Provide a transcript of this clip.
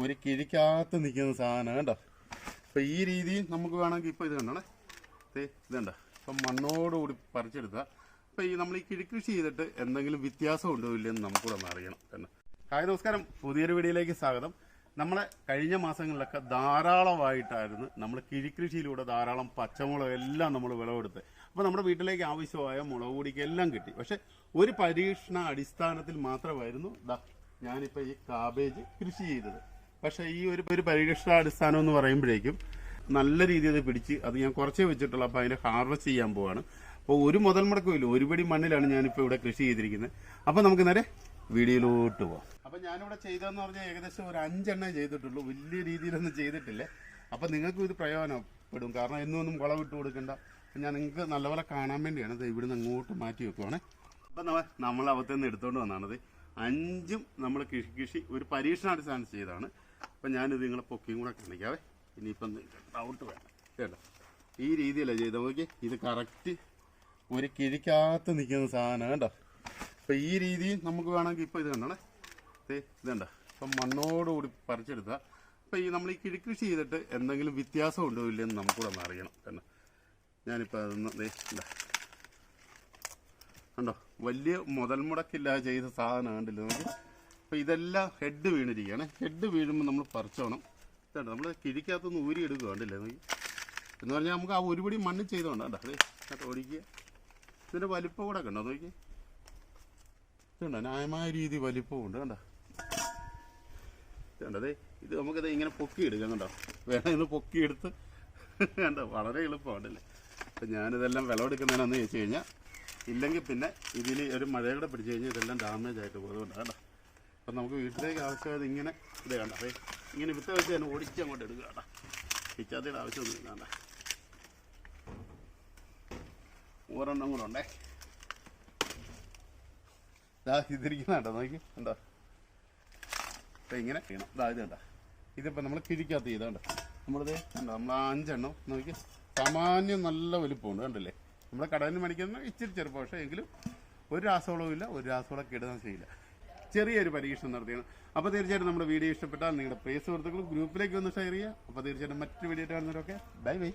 ഒരു കിഴിക്കകത്ത് നിൽക്കുന്ന സാധനം കണ്ടോ. അപ്പം ഈ രീതിയിൽ നമുക്ക് വേണമെങ്കിൽ ഇപ്പോൾ ഇത് കണ്ടോണേ, ഇതുണ്ട. ഇപ്പം മണ്ണോടുകൂടി പറിച്ചെടുക്കുക. അപ്പം നമ്മൾ ഈ കിഴിക്കൃഷി ചെയ്തിട്ട് എന്തെങ്കിലും വ്യത്യാസം ഉണ്ടോ ഇല്ലെന്ന് നമുക്കൂടെ ഒന്ന് അറിയണം തന്നെ. ഹായ്, നമസ്കാരം. പുതിയൊരു വീഡിയോയിലേക്ക് സ്വാഗതം. നമ്മളെ കഴിഞ്ഞ മാസങ്ങളിലൊക്കെ ധാരാളമായിട്ടായിരുന്നു നമ്മൾ കിഴിക്കൃഷിയിലൂടെ ധാരാളം പച്ചമുളക് എല്ലാം നമ്മൾ വിളവെടുത്ത്. അപ്പോൾ നമ്മുടെ വീട്ടിലേക്ക് ആവശ്യമായ മുളക് പൊടിക്ക് എല്ലാം കിട്ടി. പക്ഷെ ഒരു പരീക്ഷണ അടിസ്ഥാനത്തിൽ മാത്രമായിരുന്നു ഞാനിപ്പോൾ ഈ കാബേജ് കൃഷി ചെയ്തത്. പക്ഷേ ഈ ഒരു പരീക്ഷണാടിസ്ഥാനം എന്ന് പറയുമ്പോഴേക്കും നല്ല രീതിയിൽ അത് പിടിച്ച് അത് ഞാൻ കുറച്ചേ വെച്ചിട്ടുള്ളൂ. അപ്പോൾ അതിനെ ഹാർവെസ്റ്റ് ചെയ്യാൻ പോവാണ്. അപ്പോൾ ഒരു മുതൽ മുടക്കമില്ല, ഒരുപടി മണ്ണിലാണ് ഞാനിപ്പോൾ ഇവിടെ കൃഷി ചെയ്തിരിക്കുന്നത്. അപ്പോൾ നമുക്ക് നേരെ വീഡിയോയിലോട്ട് പോവാം. അപ്പം ഞാനിവിടെ ചെയ്തതെന്ന് പറഞ്ഞാൽ ഏകദേശം ഒരു 5 എണ്ണേ ചെയ്തിട്ടുള്ളൂ, വലിയ രീതിയിലൊന്നും ചെയ്തിട്ടില്ലേ. അപ്പം നിങ്ങൾക്കും ഇത് പ്രയോജനപ്പെടും, കാരണം എന്നൊന്നും വളമിട്ട് കൊടുക്കണ്ട. ഞാൻ നിങ്ങൾക്ക് നല്ലപോലെ കാണാൻ വേണ്ടിയാണ് ഇത് ഇവിടുന്ന് അങ്ങോട്ട് മാറ്റി വെക്കുവാണേ. അപ്പം നമ്മൾ അവത്തിൽ എടുത്തുകൊണ്ട് വന്നാണത് 5ഉം നമ്മൾ കൃഷി ഒരു പരീക്ഷണാടിസ്ഥാനം ചെയ്തതാണ്. അപ്പം ഞാനിത് നിങ്ങളെ പൊക്കിയും കൂടെ കാണിക്കാവേ. ഇനിയിപ്പം ഡൗട്ട് വേണം കേട്ടോ. ഈ രീതിയിലാണ് ചെയ്ത് നോക്കി. ഇത് കറക്റ്റ് ഒരു കിഴിക്കകത്ത് നിൽക്കുന്ന സാധനം കേട്ടോ. അപ്പം ഈ രീതിയിൽ നമുക്ക് വേണമെങ്കിൽ ഇപ്പോൾ ഇത് കണ്ടോണേ, ഇതുണ്ട. ഇപ്പം മണ്ണോടുകൂടി പറിച്ചെടുക്കുക. അപ്പം നമ്മൾ ഈ കിഴിക്കൃഷി ചെയ്തിട്ട് എന്തെങ്കിലും വ്യത്യാസം ഉണ്ടോ ഇല്ലെന്ന് നമുക്കൂടെ ഒന്ന് അറിയണം കേട്ടോ. ഞാനിപ്പോൾ അതൊന്ന് കണ്ടോ, വലിയ മുതൽ മുടക്കില്ലാതെ ചെയ്ത സാധനം കണ്ടില്ല നമുക്ക്. അപ്പോൾ ഇതെല്ലാം ഹെഡ് വീണിരിക്കുകയാണ്. ഹെഡ് വീഴുമ്പോൾ നമ്മൾ പറിച്ചോണം കേട്ടോ. നമ്മൾ കിഴിക്കകത്തൊന്ന് ഊരി എടുക്കുക കണ്ടില്ലേ നോക്കി. എന്ന് പറഞ്ഞാൽ നമുക്ക് ആ ഒരുപടി മണ്ണ് ചെയ്തോണ്ട കേട്ടോ. അതെ കേട്ടോ, ഓടിക്കുക. ഇതിൻ്റെ വലിപ്പം കൂടെ കണ്ടോ നോക്കി. ഇതുണ്ടോ, ന്യായമായ രീതി വലിപ്പമുണ്ട് കണ്ടോ. ഇതുണ്ടതേ, ഇത് നമുക്കത് ഇങ്ങനെ പൊക്കിയെടുക്കാം കണ്ടോ. വേണം ഇത് പൊക്കിയെടുത്ത് കണ്ടോ, വളരെ എളുപ്പമുണ്ടല്ലേ. അപ്പം ഞാനിതെല്ലാം വിളവെടുക്കുന്നതിനെന്ന് ചോദിച്ചു കഴിഞ്ഞാൽ, ഇല്ലെങ്കിൽ പിന്നെ ഇതിൽ ഒരു മഴയുടെ പിടിച്ചു കഴിഞ്ഞാൽ ഇതെല്ലാം ഡാമേജ് ആയിട്ട് പോകുന്നുണ്ട് കേട്ടോ. അപ്പം നമുക്ക് വീട്ടിലേക്ക് ആവശ്യമായത് ഇങ്ങനെ ഇത് കണ്ടോ. അതെ, ഇങ്ങനെ വിത്ത് വെച്ച് തന്നെ ഓടിച്ച് അങ്ങോട്ട് എടുക്കുക കേട്ടോ. പിച്ചാത്തിയുടെ ആവശ്യമൊന്നും ഇല്ല. ഒരെണ്ണം കൂടെ ഉണ്ടേ. ഇതിരിക്കുന്ന കേട്ടോ നോക്കി കണ്ടോ. അപ്പം ഇങ്ങനെ ചെയ്യണം. ഇത് കണ്ടോ, ഇതിപ്പോൾ നമ്മൾ കിഴിക്കകത്ത് ചെയ്താണ്ടോ. നമ്മളിത് കണ്ടോ, നമ്മൾ 5 എണ്ണം നോക്കി. സാമാന്യം നല്ല വലുപ്പമുണ്ട് കണ്ടില്ലേ. നമ്മൾ കടയിൽ നിന്ന് മേടിക്കുന്ന ഇച്ചിരി ചെറുപ്പം, പക്ഷേ എങ്കിലും ഒരു രാസവളവും ഇല്ല, ഒരു രാസവളമൊക്കെ ഇടുന്ന ചെയ്യില്ല. ചെറിയൊരു പരീക്ഷണം നടത്തിയാണ്. അപ്പോൾ തീർച്ചയായിട്ടും നമ്മുടെ വീഡിയോ ഇഷ്ടപ്പെട്ടാൽ നിങ്ങളുടെ പ്രിയ സുഹൃത്തുക്കളും ഗ്രൂപ്പിലേക്ക് ഒന്ന് ഷെയർ ചെയ്യുക. അപ്പോൾ തീർച്ചയായിട്ടും മറ്റൊരു വീഡിയോ കാണുന്നവരൊക്കെ ബൈ ബൈ.